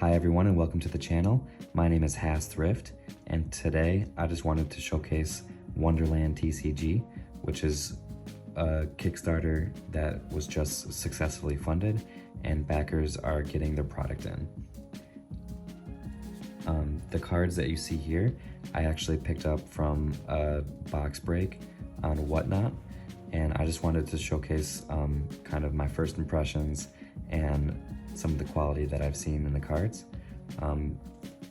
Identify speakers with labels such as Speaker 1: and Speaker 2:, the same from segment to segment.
Speaker 1: Hi everyone and welcome to the channel. My name is Has Thrift and today I just wanted to showcase Wondrlnd TCG, which is a Kickstarter that was just successfully funded and backers are getting their product in. The cards that you see here, I actually picked up from a box break on Whatnot, and I just wanted to showcase kind of my first impressions and some of the quality that I've seen in the cards.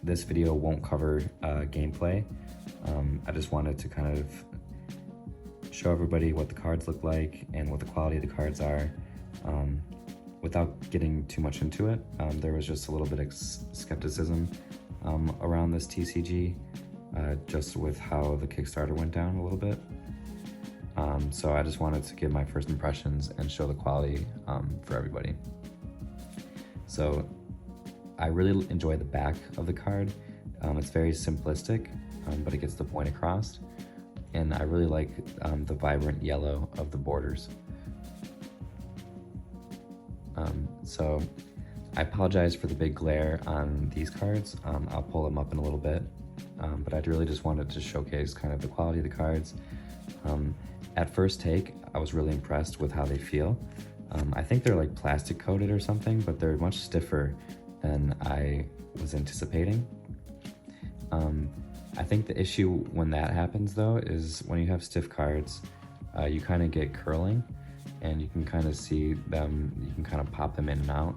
Speaker 1: This video won't cover gameplay. I just wanted to kind of show everybody what the cards look like and what the quality of the cards are. Without getting too much into it, there was just a little bit of skepticism around this TCG, just with how the Kickstarter went down a little bit. So I just wanted to give my first impressions and show the quality for everybody. So I really enjoy the back of the card. It's very simplistic, but it gets the point across. And I really like the vibrant yellow of the borders. So I apologize for the big glare on these cards. I'll pull them up in a little bit, but I really just wanted to showcase kind of the quality of the cards. At first take, I was really impressed with how they feel. I think they're like plastic coated or something, but they're much stiffer than I was anticipating. I think the issue when that happens though is when you have stiff cards, you kind of get curling and you can kind of see them, you can kind of pop them in and out.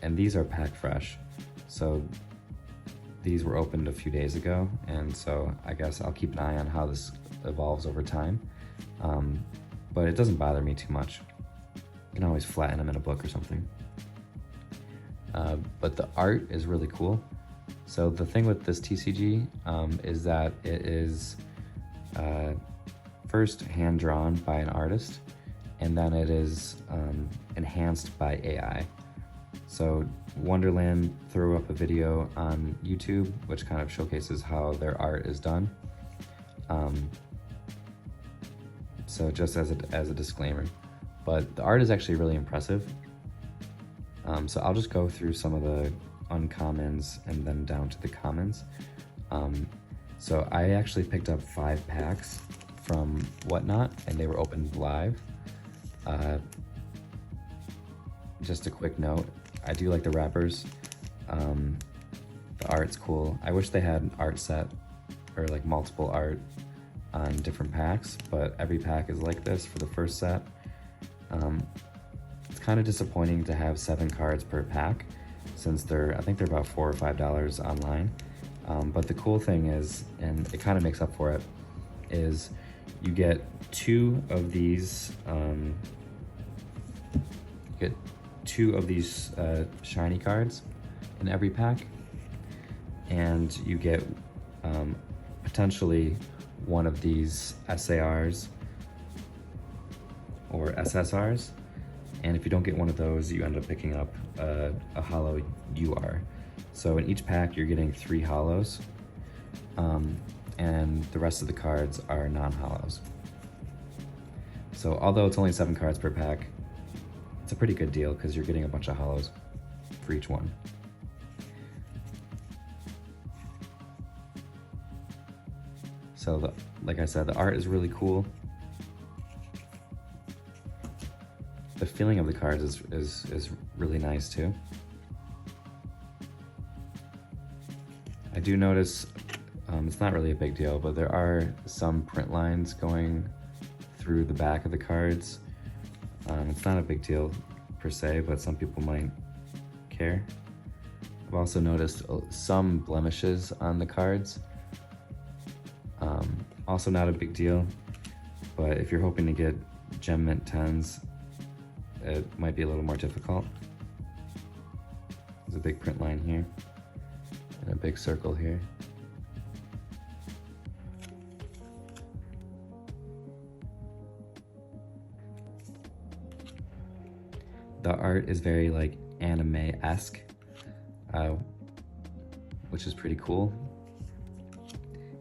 Speaker 1: And these are packed fresh. So these were opened a few days ago, and so I guess I'll keep an eye on how this evolves over time. But it doesn't bother me too much. You can always flatten them in a book or something. But the art is really cool. So the thing with this TCG is that it is first hand-drawn by an artist, and then it is enhanced by AI. So Wondrlnd threw up a video on YouTube, which kind of showcases how their art is done. So just as a disclaimer, but the art is actually really impressive. So I'll just go through some of the uncommons and then down to the commons. So I actually picked up 5 packs from Whatnot and they were opened live. Just a quick note, I do like the wrappers. The art's cool. I wish they had an art set or like multiple art on different packs, but every pack is like this for the first set. It's kind of disappointing to have 7 cards per pack, since I think they're about $4 or $5 online. But the cool thing is, and it kind of makes up for it, is you get 2 of these shiny cards in every pack, and you get potentially one of these SARs or SSRs, and if you don't get one of those, you end up picking up a hollow UR. So in each pack you're getting 3 hollows, and the rest of the cards are non-hollows. So although it's only 7 cards per pack, it's a pretty good deal because you're getting a bunch of hollows for each one. So like I said, the art is really cool. The feeling of the cards is really nice too. I do notice, it's not really a big deal, but there are some print lines going through the back of the cards. It's not a big deal per se, but some people might care. I've also noticed some blemishes on the cards. Also not a big deal, but if you're hoping to get Gem Mint 10s, it might be a little more difficult. There's a big print line here and a big circle here. The art is very like anime-esque, which is pretty cool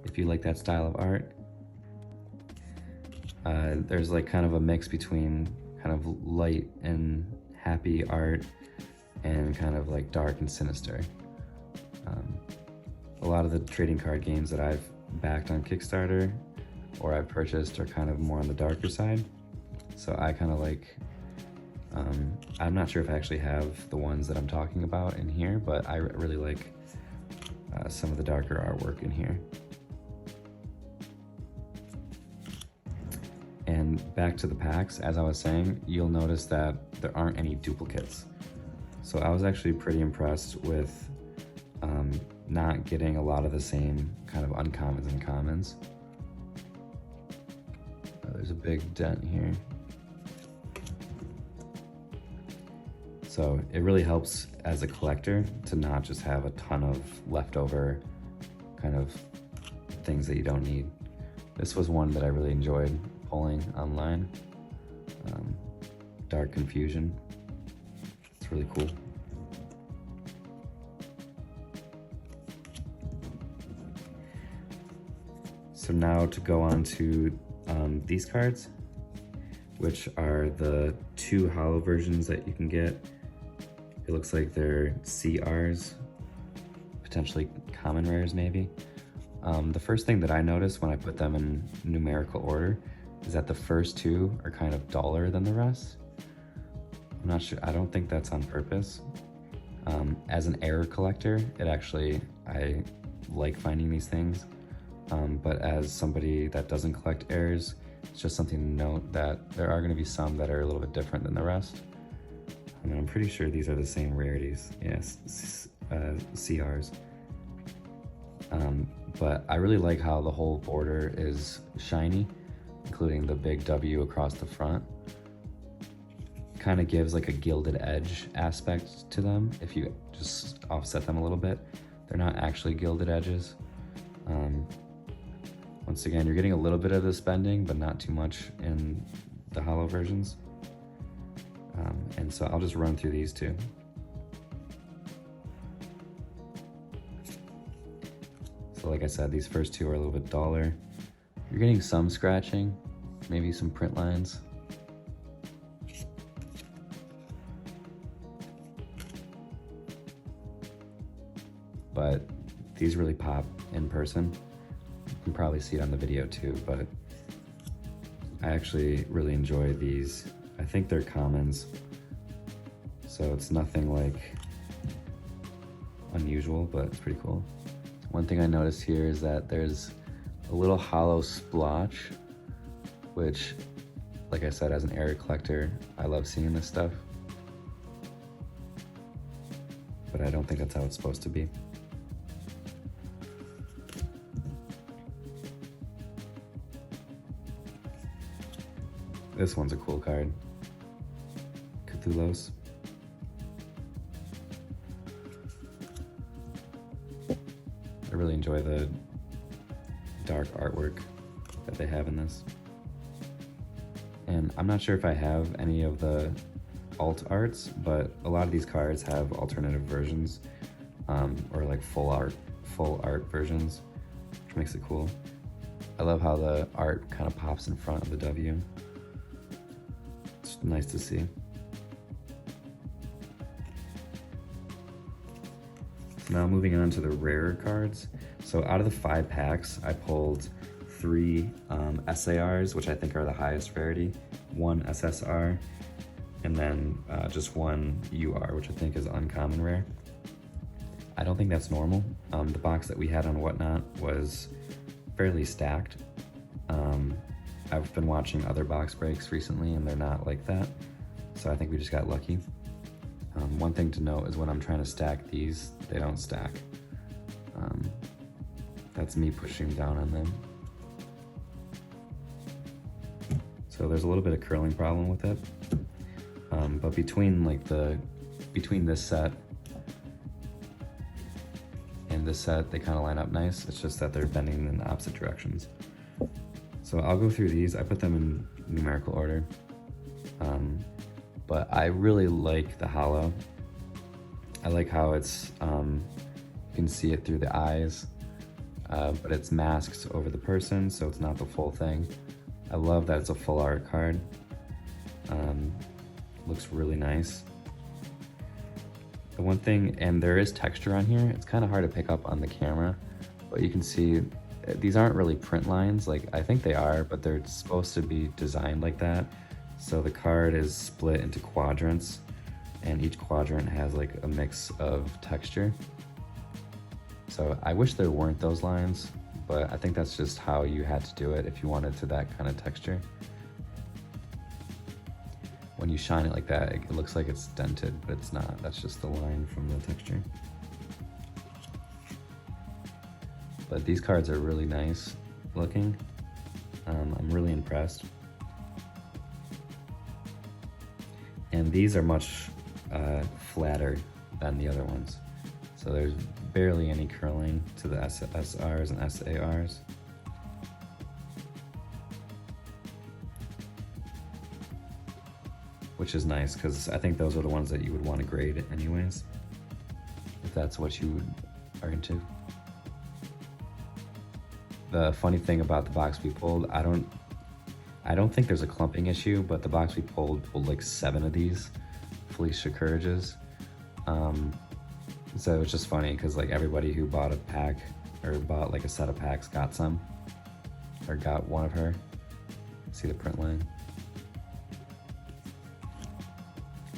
Speaker 1: if you like that style of art. There's like kind of a mix between kind of light and happy art, and kind of like dark and sinister. A lot of the trading card games that I've backed on Kickstarter or I've purchased are kind of more on the darker side. So I kind of like, I'm not sure if I actually have the ones that I'm talking about in here, but I really like some of the darker artwork in here. And back to the packs, as I was saying, you'll notice that there aren't any duplicates. So I was actually pretty impressed with not getting a lot of the same kind of uncommons and commons. There's a big dent here. So it really helps as a collector to not just have a ton of leftover kind of things that you don't need. This was one that I really enjoyed pulling online. Dark Confusion. It's really cool. So now to go on to these cards, which are the 2 holo versions that you can get. It looks like they're CRs, potentially common rares maybe. The first thing that I noticed when I put them in numerical order is that the first 2 are kind of duller than the rest. I'm not sure, I don't think that's on purpose. As an error collector, I like finding these things. But as somebody that doesn't collect errors, it's just something to note that there are going to be some that are a little bit different than the rest. And I'm pretty sure these are the same rarities. Yes, CRs. But I really like how the whole border is shiny, including the big W across the front. Kind of gives like a gilded edge aspect to them if you just offset them a little bit. They're not actually gilded edges. Once again, you're getting a little bit of the spending, but not too much in the holo versions. And so I'll just run through these 2. So like I said, these first 2 are a little bit duller. You're getting some scratching, maybe some print lines. But these really pop in person. You can probably see it on the video too, but I actually really enjoy these. I think they're commons, so it's nothing like unusual, but it's pretty cool. One thing I noticed here is that there's a little holo splotch, which, like I said, as an error collector, I love seeing this stuff. But I don't think that's how it's supposed to be. This one's a cool card. Cthulhu's. I really enjoy the dark artwork that they have in this. And I'm not sure if I have any of the alt arts, but a lot of these cards have alternative versions, or like full art versions, which makes it cool. I love how the art kind of pops in front of the W. It's nice to see. So now moving on to the rarer cards. So out of the 5 packs, I pulled 3 SARs, which I think are the highest rarity, 1 SSR, and then just 1 UR, which I think is uncommon rare. I don't think that's normal. The box that we had on Whatnot was fairly stacked. I've been watching other box breaks recently and they're not like that, so I think we just got lucky. One thing to note is when I'm trying to stack these, they don't stack. That's me pushing down on them. So there's a little bit of curling problem with it. But between this set and this set, they kind of line up nice. It's just that they're bending in the opposite directions. So I'll go through these. I put them in numerical order. But I really like the holo. I like how it's, you can see it through the eyes, but it's masked over the person, so it's not the full thing. I love that it's a full art card. Looks really nice. The one thing, and there is texture on here, it's kind of hard to pick up on the camera, but you can see these aren't really print lines. Like, I think they are, but they're supposed to be designed like that. So the card is split into quadrants, and each quadrant has like a mix of texture. So I wish there weren't those lines, but I think that's just how you had to do it if you wanted to that kind of texture. When you shine it like that, it looks like it's dented, but it's not. That's just the line from the texture. But these cards are really nice looking. I'm really impressed. And these are much flatter than the other ones. So there's barely any curling to the SRs and SARs. Which is nice, because I think those are the ones that you would want to grade anyways, if that's what you are into. The funny thing about the box we pulled, I don't think there's a clumping issue, but the box we pulled like 7 of these Felicia Courages. So it was just funny because like everybody who bought a pack or bought like a set of packs got some, or got one of her. See the print line?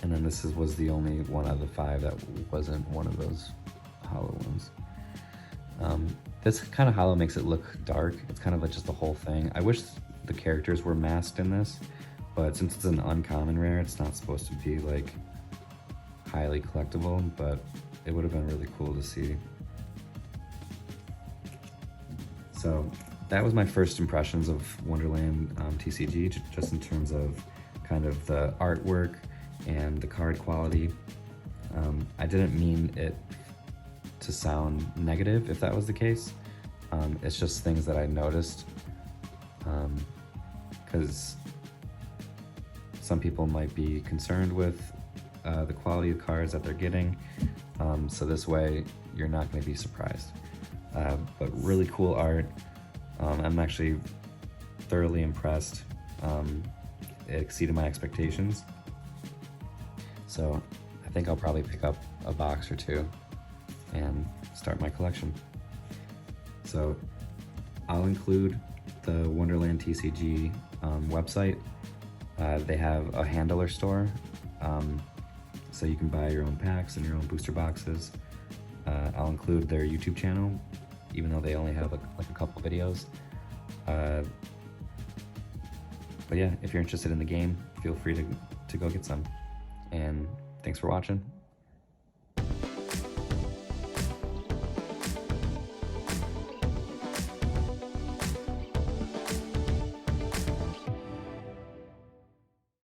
Speaker 1: And then this was the only one out of the 5 that wasn't one of those hollow ones. This kind of hollow makes it look dark. It's kind of like just the whole thing. I wish the characters were masked in this, but since it's an uncommon rare, it's not supposed to be like highly collectible, but it would have been really cool to see. So that was my first impressions of Wondrlnd TCG, just in terms of kind of the artwork and the card quality. I didn't mean it to sound negative if that was the case. It's just things that I noticed, because some people might be concerned with the quality of cards that they're getting, so this way you're not going to be surprised. But really cool art. I'm actually thoroughly impressed. It exceeded my expectations. So I think I'll probably pick up a box or 2 and start my collection. So I'll include the Wondrlnd TCG website. They have a handler store, so you can buy your own packs and your own booster boxes. I'll include their YouTube channel, even though they only have like a couple videos. But yeah, if you're interested in the game, feel free to go get some. And thanks for watching.